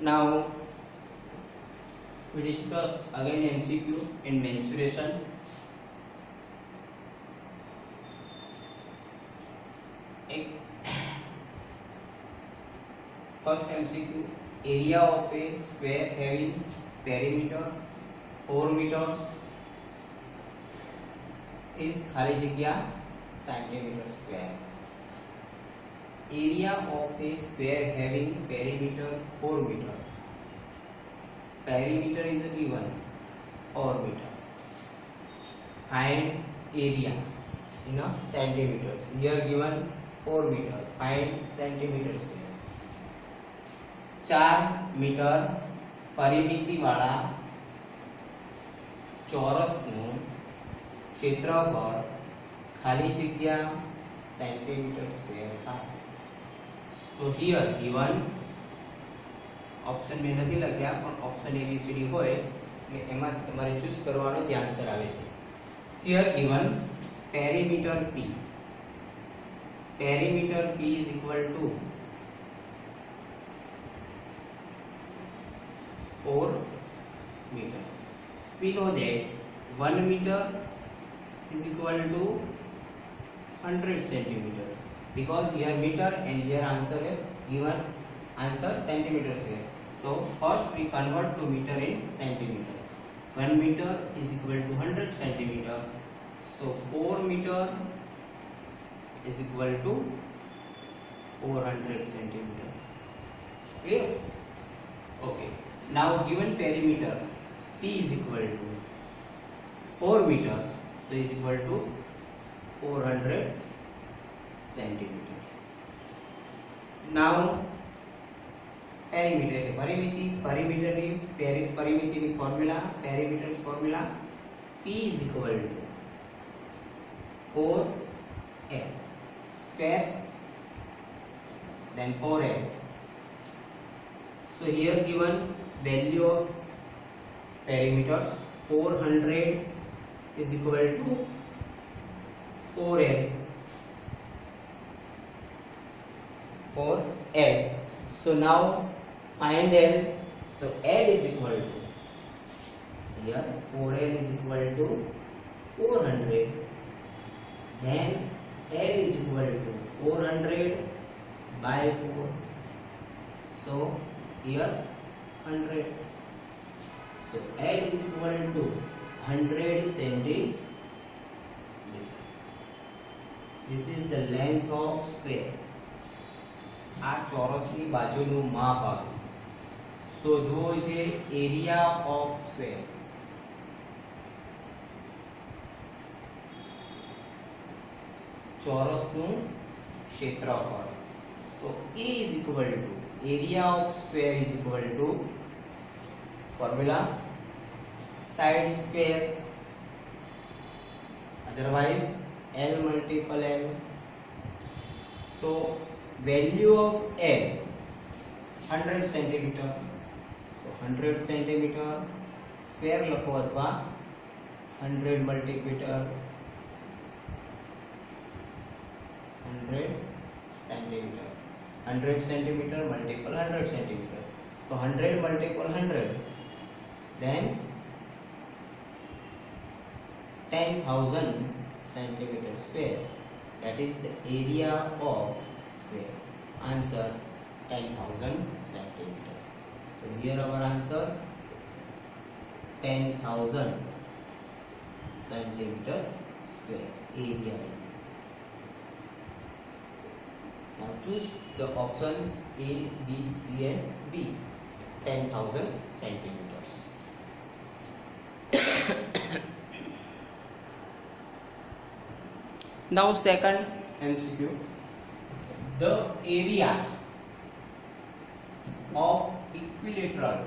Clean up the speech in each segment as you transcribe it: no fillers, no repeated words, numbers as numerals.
Now we discuss again MCQ in mensuration. First MCQ, area of a square having perimeter 4 meters is खाली जगह centimetre square. Area of a square having perimeter 4 meter. Perimeter is given 4 meter. Find area in a centimeters. Here given 4 meter. Find centimeter square. 4 metre परिमिति वाला चौरस नु क्षेत्रफळ खाली जग्या centimetre square थाय. तो here given option में नहीं लख्या पण ऑप्शन एबीसीडी होय એટલે એમાં તમારે ચૂઝ કરવાનો જે આન્સર આવે છે. Here given perimeter P. Perimeter P is equal to 4 meter. We know that 1 meter is equal to 100 centimeter because here meter and here answer is given answer centimeter square. So first we convert to meter in centimeter. 1 meter is equal to 100 centimeter. So 4 meter is equal to 400 centimeter. Clear? Okay. Now given perimeter P is equal to 4 meter, so is equal to 400 centimeter. Now perimeter परिमिति परिमिति की formula perimeter's formula P is equal to 4L squares then 4L. So here given value of perimeters 400 is equal to 4L. 4L. So now find L. So L is equal to here 4L is equal to 400. Then L is equal to 400 by 4. So here 100. So L is equal to 100 centimeter. This is the length of square. આ ચોરસની બાજુનું માપ આવે. શોધવો છે area of square. ચોરસનું ક્ષેત્રફળ. So A is equal to area of square is equal to formula side square, otherwise L multiple L. So value of L 100 centimeter. So 100 centimeter square લખો અથવા 100 multiplier 100 centimeter. 100 centimeter multiple 100 centimeter. So 100 multiple 100, then 10,000 centimeter square. That is the area of square. Answer 10,000 centimeter. So here our answer 10,000 centimeter square area is. Now choose the option A, B, C and D. 10,000 centimeters. Now second MCQ. The area of equilateral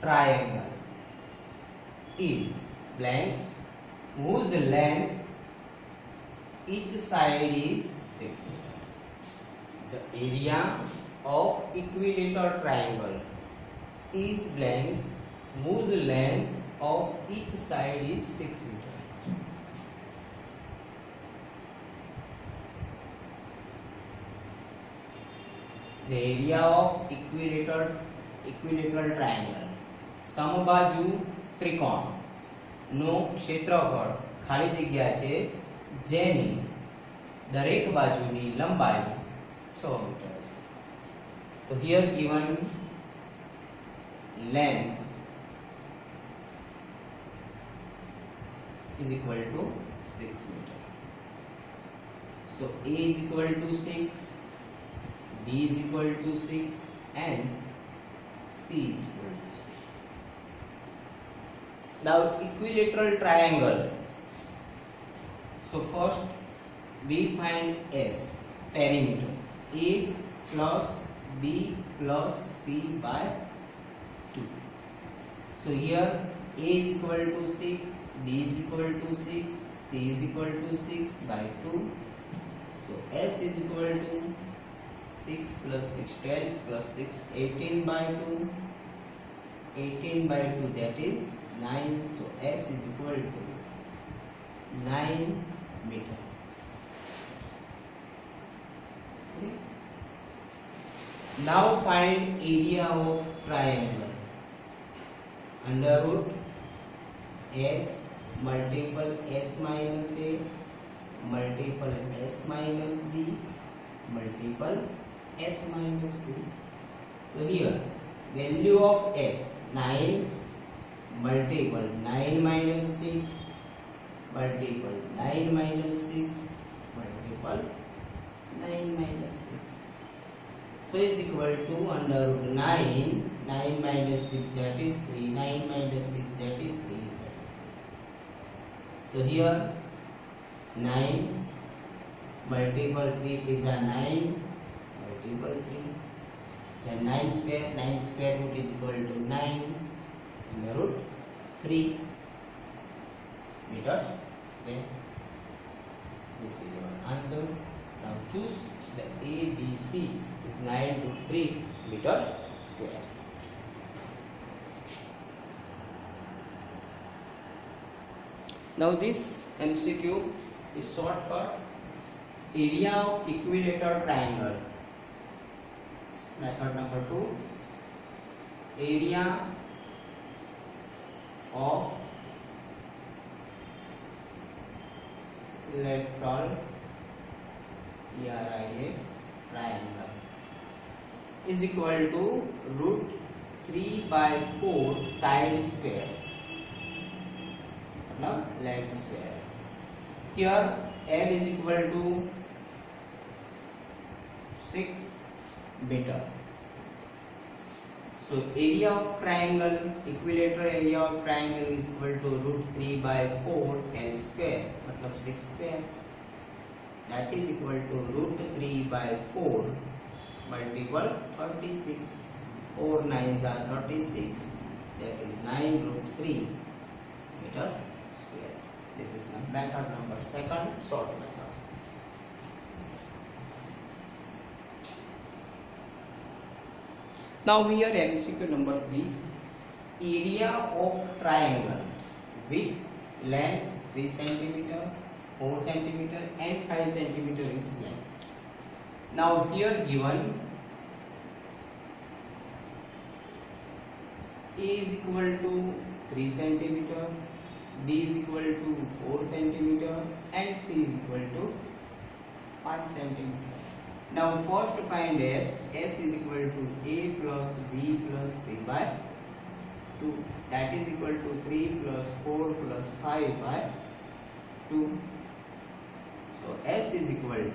triangle is blanks whose length each side is 6 meter. The area of equilateral triangle is blank whose length of each side is 6 meter. the area of equilateral triangle. સમબાજુ ત્રિકોણ નો ક્ષેત્રફળ ખાલી જગ્યા છે જેની દરેક બાજુની લંબાઈ 6 metre છે. તો here given length is equal to 6 meter. So A is equal to 6, B is equal to 6 and C is equal to 6. Now equilateral triangle. So first we find S, perimeter, A plus B plus C by 2. So here A is equal to 6, B is equal to 6, C is equal to 6 by 2. So S is equal to 6 plus 6 12 plus 6 18 by 2. 18 by 2 that is 9. So S is equal to 9 meter. Okay. Now find area of triangle. Under root S multiple S minus A multiple S minus B multiple S minus C. So here value of S 9 multiple 9 minus 6 multiple 9 minus 6 multiple 9 minus 6. So is equal to under root 9, 9 minus 6 that is 3, 9 minus 6 that is 3, that is 3. So here 9 multiple 3 is a 9 multiple 3. Then 9 square root is equal to 9 under root 3 meters square. This is your answer. Now choose the ABC is 9 root 3 meter square. Now this MCQ is shortcut. Area of equilateral triangle. Method number 2. Area of lateral triangle is equal to root 3 by 4 side square. Now length square. Here L is equal to 6 meter. So area of triangle, equilateral area of triangle is equal to root 3 by 4 L square, मतलब 6 square. That is equal to root 3 by 4 multiple 36. 4 9s are 36. That is 9 root 3 meter square. This is method number 2, short method. Now here MCQ number 3. Area of triangle with length 3 cm, 4 cm and 5 cm is length. Now here given A is equal to 3 cm, B is equal to 4 cm and C is equal to 5 cm. Now first find S. S is equal to A plus B plus C by 2. That is equal to 3 plus 4 plus 5 by 2. So S is equal to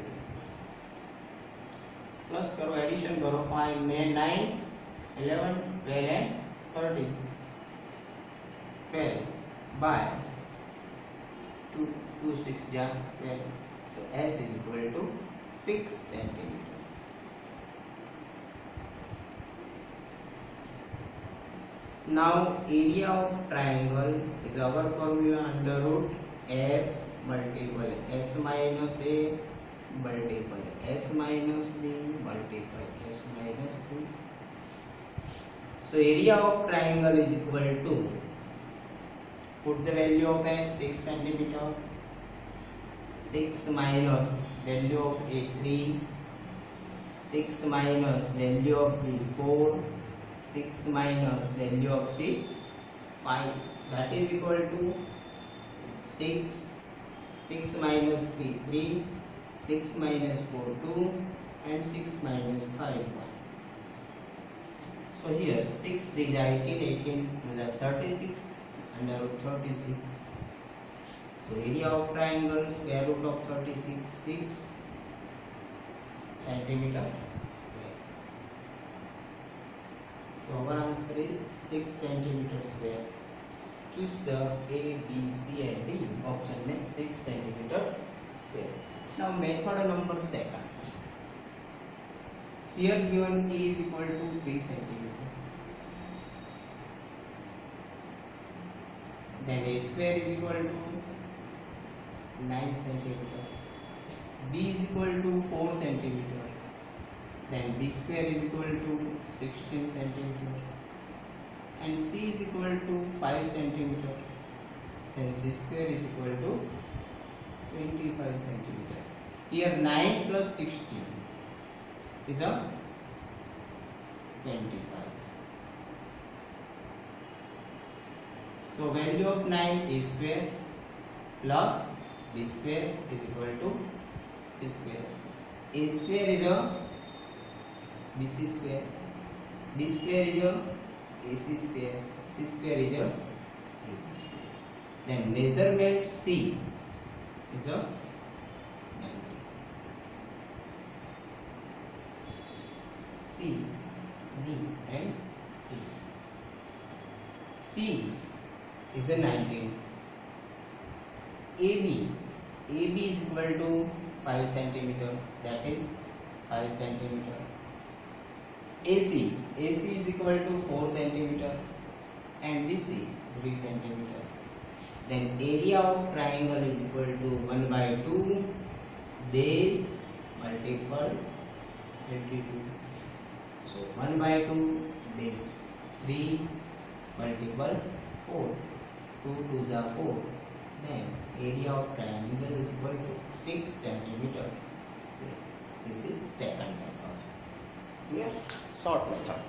plus करो addition करो 5 में 9 11 12 and 13 12 by 2 2 6 ja 12. So S is equal to 6 cm. Now area of triangle is our formula under root S multiple S minus A multiple S minus B multiple S minus C. So area of triangle is equal to, put the value of S 6 cm, 6 minus value of A 3, 6 minus value of B 4, 6 minus value of C 5, that is equal to 6, 6 minus 3 3, 6 minus 4 2, and 6 minus 5 1. So here 6 3 are 18 plus 36 under root 36. So area of triangle square root of 36 6 centimeter square. So our answer is 6 centimeter square. Choose the A, B, C and D. Option में 6 centimeter square. Now method number 2. Here given A is equal to 3 centimeter. Then A square is equal to 9 centimeter. B is equal to 4 centimeter. Then B square is equal to 16 centimeter. And C is equal to 5 centimeter. Then C square is equal to 25 centimeter. Here 9 plus 16 is a 25. So value of 9 A square plus B square is equal to C square. A square is a BC square. B square is a AC square. C square is a AB square. Then measurement C is a 90. C, D and E. C is a 19. AB is equal to 5 centimeter, that is 5 centimeter. AC is equal to 4 centimeter and BC 3 centimeter. Then area of triangle is equal to 1 by 2 base multiple altitude. So 1 by 2 base 3 multiple 4. 2 2s are 4. Then area of triangle is equal to 6 centimeter square. This is second method. Clear? Short method.